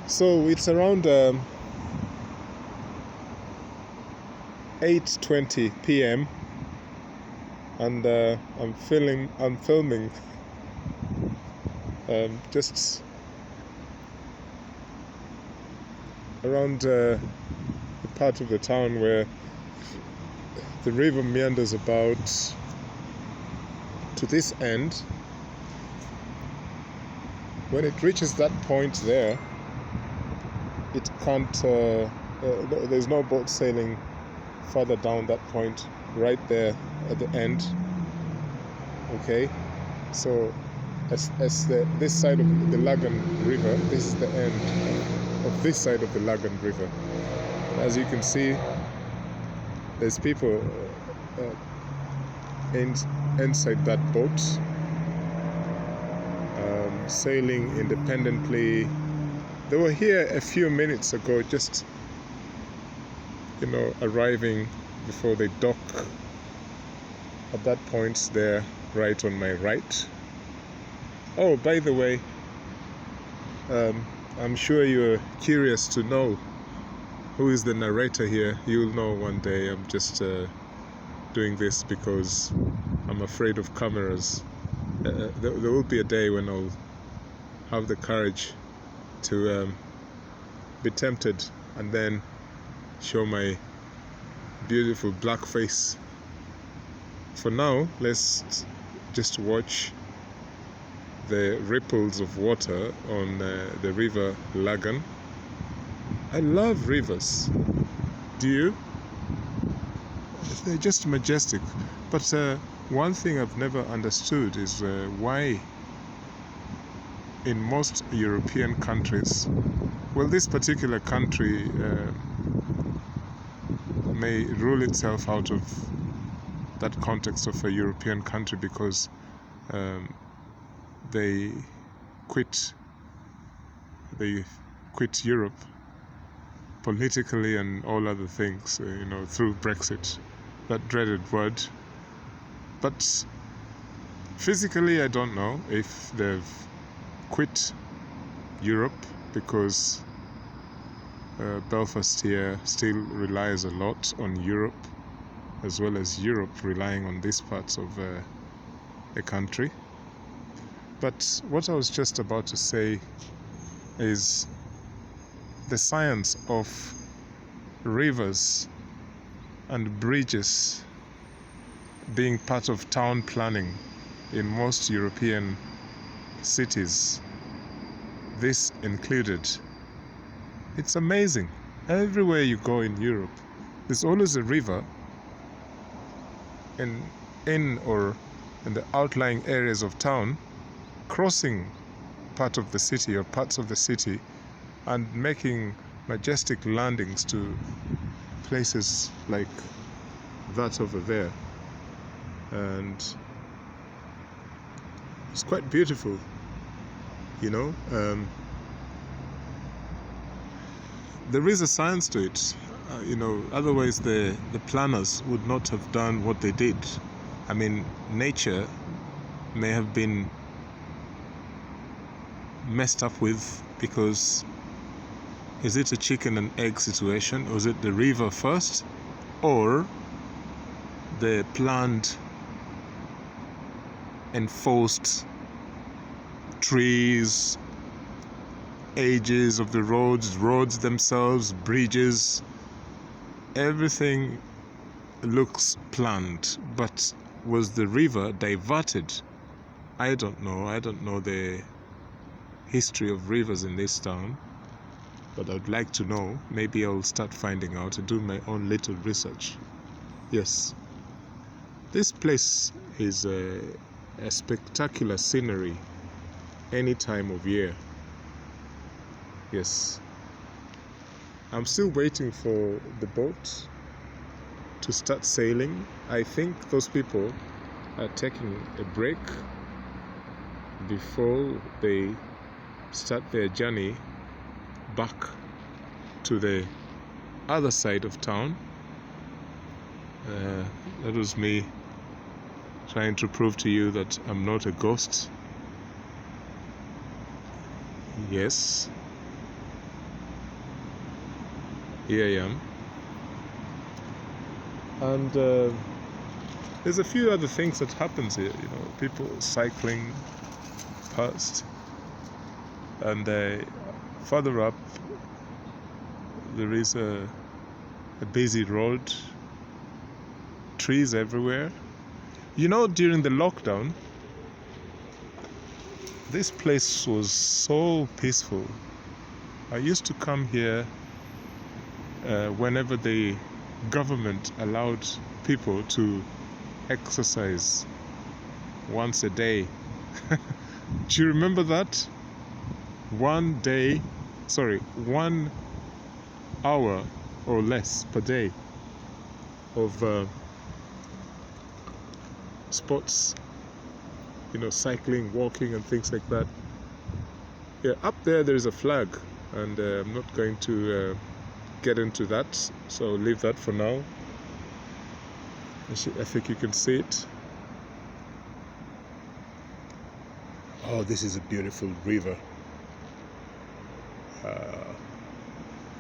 So it's around 8:20 p.m. and I'm filming just around the part of the town where the river meanders about to this end. When it reaches that point there, it can't there's no boat sailing further down that point, right there at the end. Okay, so as this side of the Lagan River, this is the end of this side of the Lagan River. As you can see, there's people inside that boat, sailing independently. They were here a few minutes ago, just arriving before they dock at that point there, right on my right. Oh, by the way, I'm sure you're curious to know who is the narrator here. You'll know one day. I'm just doing this because I'm afraid of cameras. There will be a day when I'll have the courage to be tempted and then show my beautiful black face. For now, let's just watch the ripples of water on the river Lagan. I love rivers. Do you? They're just majestic. But one thing I've never understood is why in most European countries, well, this particular country may rule itself out of that context of a European country because they quit Europe politically and all other things, through Brexit, that dreaded word. But physically, I don't know if they've quit Europe, because Belfast here still relies a lot on Europe, as well as Europe relying on these parts of the country. But what I was just about to say is the science of rivers and bridges being part of town planning in most European cities, this included. It's amazing. Everywhere you go in Europe, there's always a river in or in the outlying areas of town, crossing part of the city or parts of the city and making majestic landings to places like that over there. And it's quite beautiful, there is a science to it, otherwise the planners would not have done what they did. I mean, nature may have been messed up with, because is it a chicken and egg situation? Was it the river first, or the planned enforced trees, ages of the roads themselves, bridges? Everything looks planned, but was the river diverted? I don't know the history of rivers in this town, but I'd like to know. Maybe I'll start finding out and do my own little research. Yes, this place is a spectacular scenery any time of year. Yes, I'm still waiting for the boat to start sailing. I think those people are taking a break before they start their journey back to the other side of town. That was me trying to prove to you that I'm not a ghost. Yes, here I am. And there's a few other things that happens here, you know, people cycling past, and further up there is a busy road, trees everywhere. You know, during the lockdown, this place was so peaceful. I used to come here whenever the government allowed people to exercise once a day. Do you remember that? 1 hour or less per day of sports, you know, cycling, walking and things like that. Yeah, up there is a flag, and I'm not going to get into that, so I'll leave that for now. I think you can see it. Oh, this is a beautiful river.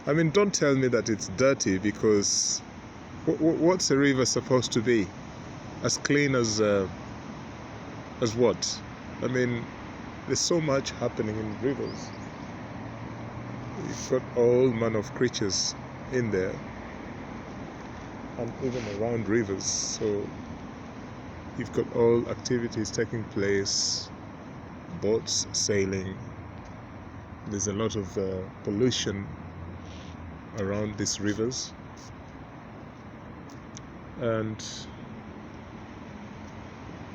I mean, don't tell me that it's dirty, because what's a river supposed to be? As clean as what? I mean, there's so much happening in rivers. You've got all manner of creatures in there, and even around rivers. So you've got all activities taking place, boats sailing. There's a lot of pollution around these rivers, and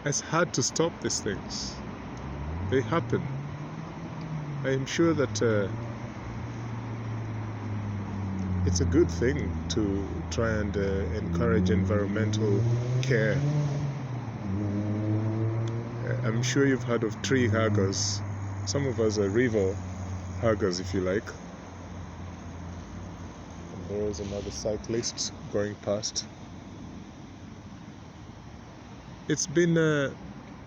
it's hard to stop these things. They happen. I am sure that it's a good thing to try and encourage environmental care. I'm sure you've heard of tree huggers. Some of us are river huggers, if you like. And there's another cyclist going past. It's been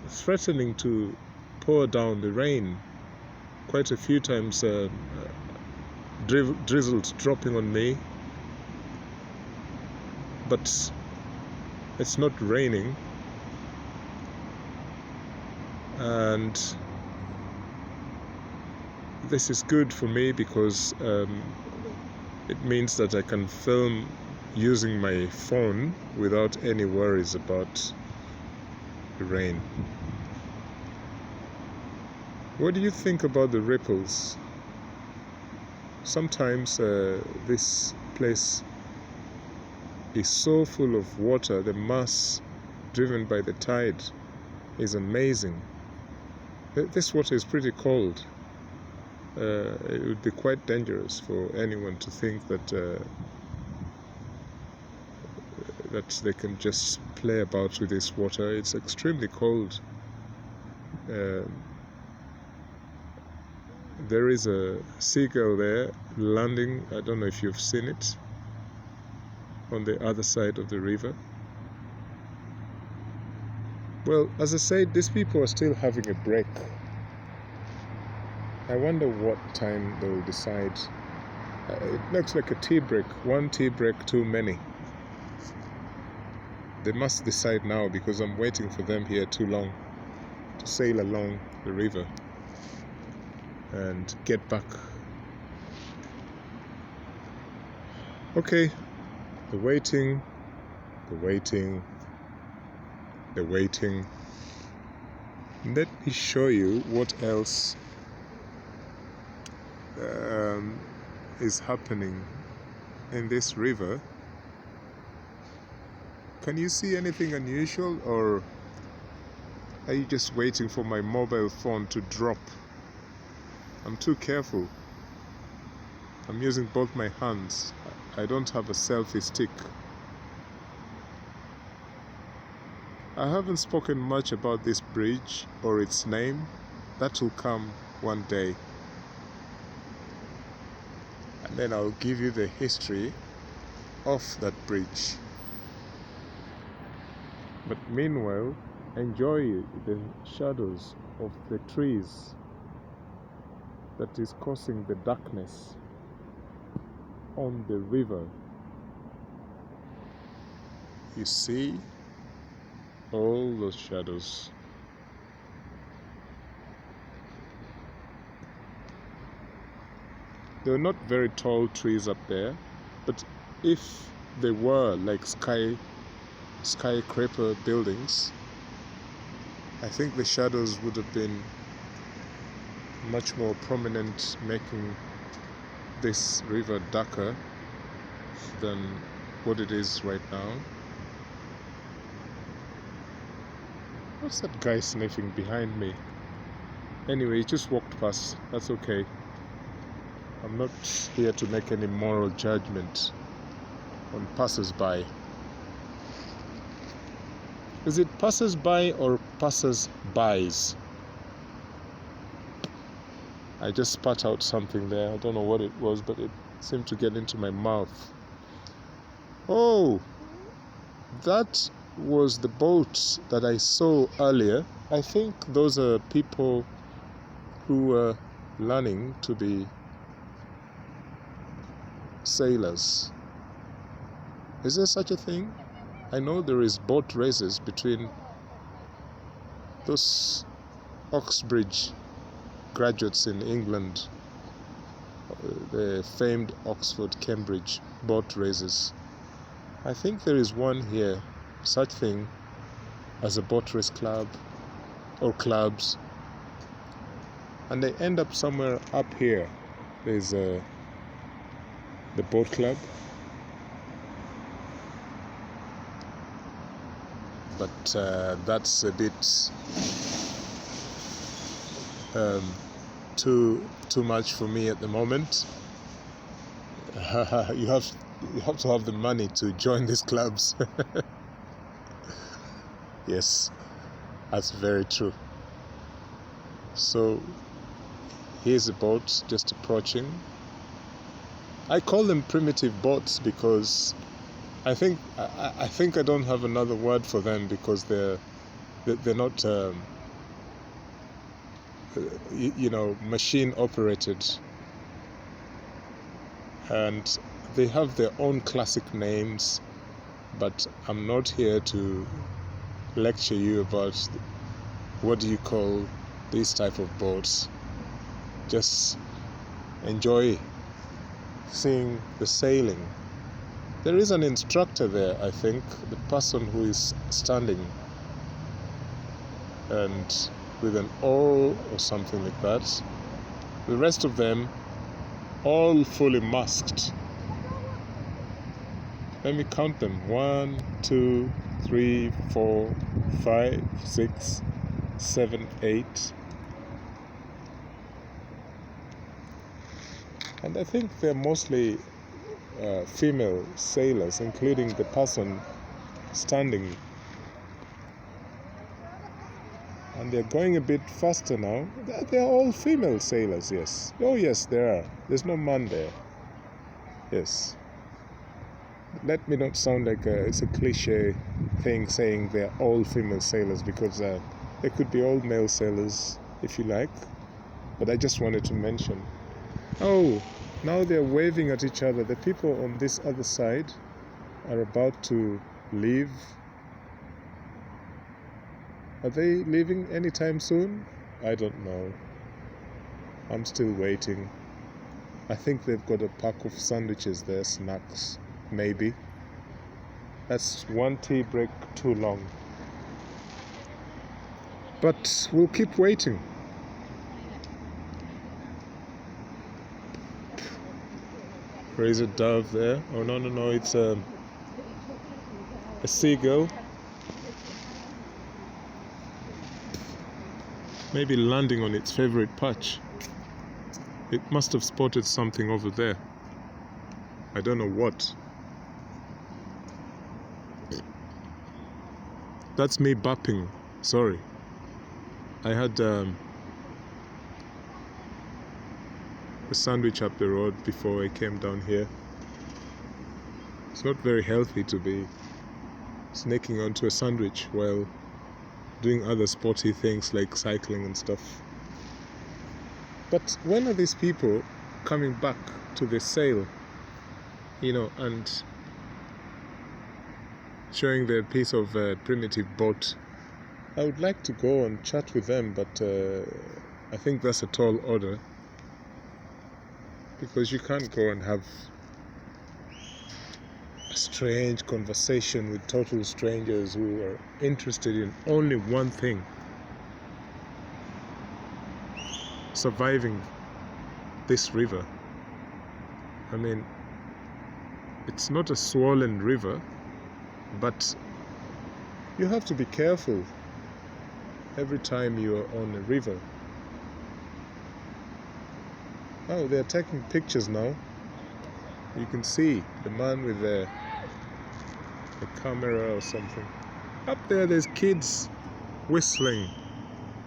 threatening to pour down the rain quite a few times. Drizzles dropping on me, but it's not raining, and this is good for me because it means that I can film using my phone without any worries about the rain. What do you think about the ripples? Sometimes this place is so full of water. The mass driven by the tide is amazing. This water is pretty cold. It would be quite dangerous for anyone to think that they can just play about with this water. It's extremely cold. There is a seagull there landing. I don't know if you've seen it, on the other side of the river. Well, as I said, these people are still having a break. I wonder what time they will decide. It looks like a tea break. One tea break too many. They must decide now, because I'm waiting for them here too long to sail along the river and get back. Okay, the waiting. Let me show you what else is happening in this river. Can you see anything unusual, or are you just waiting for my mobile phone to drop? I'm too careful. I'm using both my hands. I don't have a selfie stick. I haven't spoken much about this bridge or its name. That will come one day. And then I'll give you the history of that bridge. But meanwhile, enjoy the shadows of the trees that is causing the darkness. on the river. You see all those shadows. There are not very tall trees up there, but if they were like skyscraper buildings, I think the shadows would have been much more prominent, making this river darker than what it is right now. What's that guy sniffing behind me? Anyway, he just walked past. That's okay. I'm not here to make any moral judgment on passers-by. Is it passers-by or passers-bys? I just spat out something there. I don't know what it was, but it seemed to get into my mouth. Oh, that was the boat that I saw earlier. I think those are people who were learning to be sailors. Is there such a thing? I know there is boat races between those Oxbridge graduates in England, the famed Oxford-Cambridge boat races. I think there is one here, such thing as a boat race club or clubs, and they end up somewhere up here. There's the boat club, but that's a bit too much for me at the moment. You have to have the money to join these clubs. Yes, that's very true. So here's a boat just approaching. I call them primitive boats because I think I don't have another word for them, because they're not machine operated, and they have their own classic names, but I'm not here to lecture you about what do you call these type of boats. Just enjoy seeing the sailing. There is an instructor there, I think, the person who is standing and with an oar or something like that. The rest of them all fully masked. Let me count them. 1, 2, 3, 4, 5, 6, 7, 8. And I think they're mostly female sailors, including the person standing. And they're going a bit faster now. They're all female sailors, yes. Oh, yes, there are. There's no man there. Yes. Let me not sound like it's a cliche thing saying they're all female sailors, because they could be all male sailors if you like. But I just wanted to mention. Oh, now they're waving at each other. The people on this other side are about to leave. Are they leaving anytime soon? I don't know. I'm still waiting. I think they've got a pack of sandwiches there, snacks, maybe. That's one tea break too long. But we'll keep waiting. There is a dove there. Oh, no, it's a seagull. Maybe landing on its favorite perch. It must have spotted something over there. I don't know what. That's me burping. Sorry. I had a sandwich up the road before I came down here. It's not very healthy to be snaking onto a sandwich while doing other sporty things like cycling and stuff. But when are these people coming back to the sail? and showing their piece of primitive boat. I would like to go and chat with them, but I think that's a tall order, because you can't go and have a strange conversation with total strangers who are interested in only one thing: surviving this river. I mean, it's not a swollen river, but you have to be careful every time you are on a river. Oh, they're taking pictures now. You can see the man with the camera or something. Up there's kids whistling.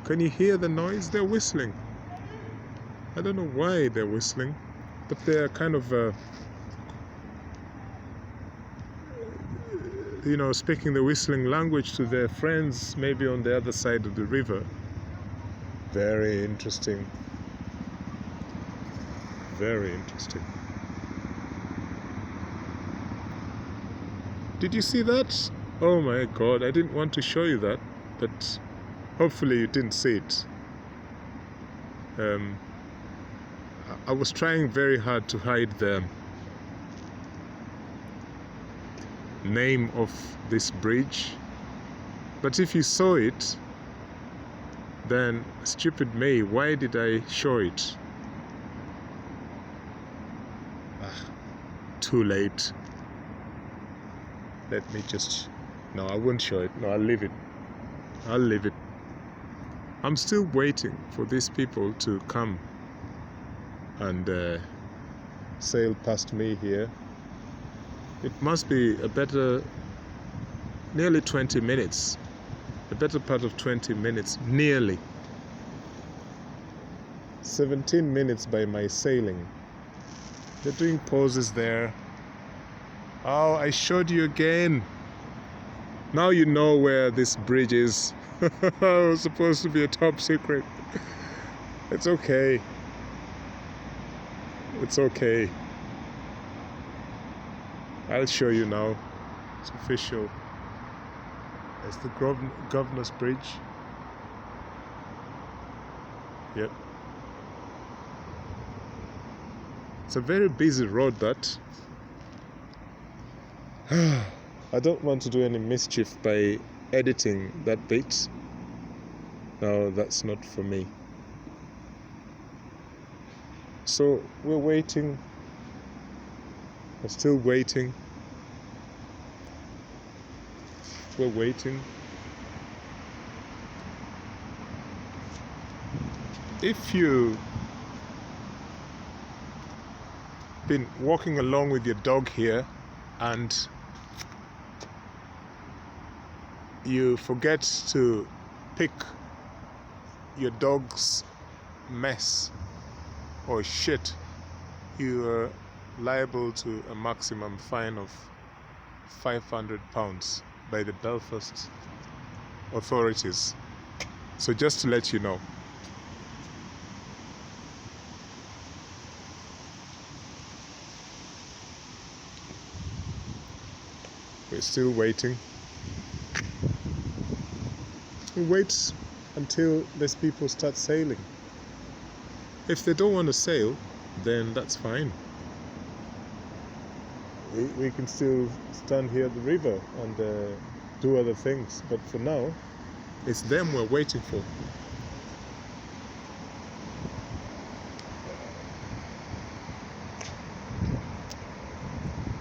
Can you hear the noise? They're whistling. I don't know why they're whistling, but they're kind of speaking the whistling language to their friends, maybe on the other side of the river. Very interesting. Very interesting. Did you see that? Oh my God, I didn't want to show you that, but hopefully you didn't see it. I was trying very hard to hide the name of this bridge, but if you saw it, then stupid me, why did I show it? Too late. Let me just... No, I won't show it. No, I'll leave it. I'm still waiting for these people to come and sail past me here. It must be nearly 20 minutes. The better part of 20 minutes, nearly. 17 minutes by my sailing. They're doing poses there. Oh, I showed you again. Now you know where this bridge is. It was supposed to be a top secret. It's okay. It's okay. I'll show you now. It's official. It's the Governor's Bridge. Yep. It's a very busy road, that. I don't want to do any mischief by editing that bit. No, that's not for me. So we're waiting. We're still waiting. We're waiting. If you've been walking along with your dog here and you forget to pick your dog's mess or shit, you are liable to a maximum fine of £500 by the Belfast authorities. So just to let you know. We're still waiting. We wait until these people start sailing. If they don't want to sail, then that's fine. We can still stand here at the river and do other things. But for now, it's them we're waiting for.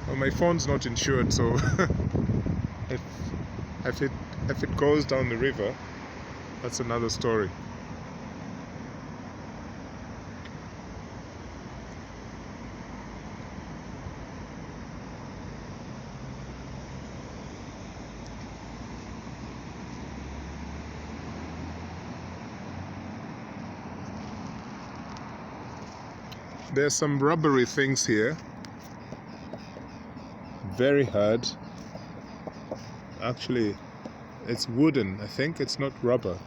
Well, my phone's not insured, so if it goes down the river, that's another story. There's some rubbery things here. Very hard. Actually, it's wooden. I think it's not rubber.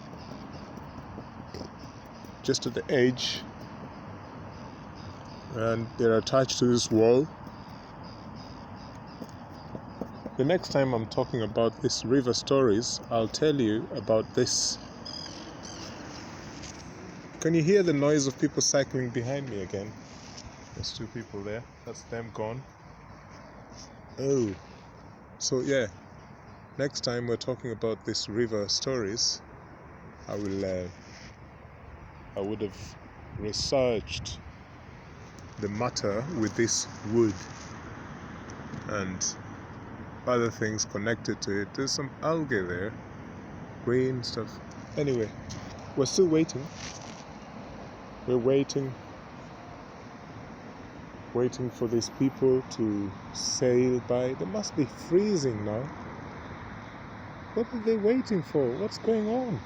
Just at the edge. And they're attached to this wall. The next time I'm talking about this river stories, I'll tell you about this. Can you hear the noise of people cycling behind me again? There's two people there. That's them gone. Oh, so yeah. Next time we're talking about this river stories, I would have researched the matter with this wood and other things connected to it. There's some algae there, green stuff. Anyway, we're still waiting. We're waiting for these people to sail by. They must be freezing now. What are they waiting for? What's going on?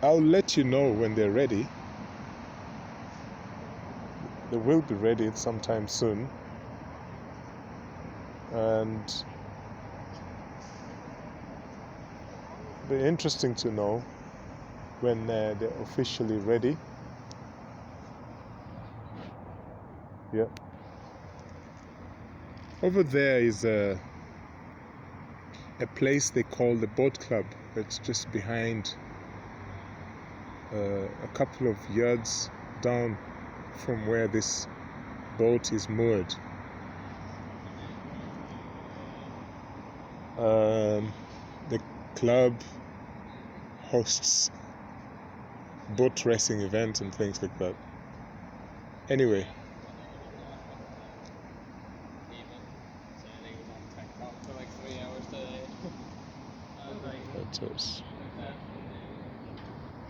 I'll let you know when they're ready. They will be ready sometime soon. And it'll be interesting to know when they're officially ready. Yeah. Over there is a place they call the boat club. It's just behind, a couple of yards down from where this boat is moored. The club hosts boat racing events and things like that. Anyway,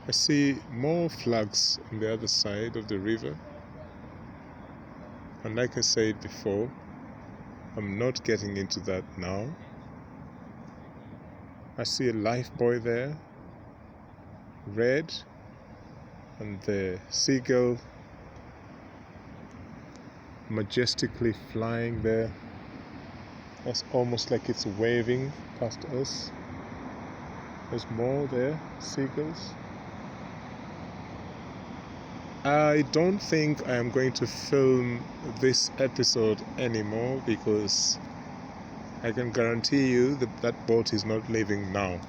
I see more flags on the other side of the river, and like I said before, I'm not getting into that now. I see a lifebuoy there, red, and the seagull majestically flying there. That's almost like it's waving past us. There's more there, seagulls. I don't think I am going to film this episode anymore because I can guarantee you that boat is not leaving now.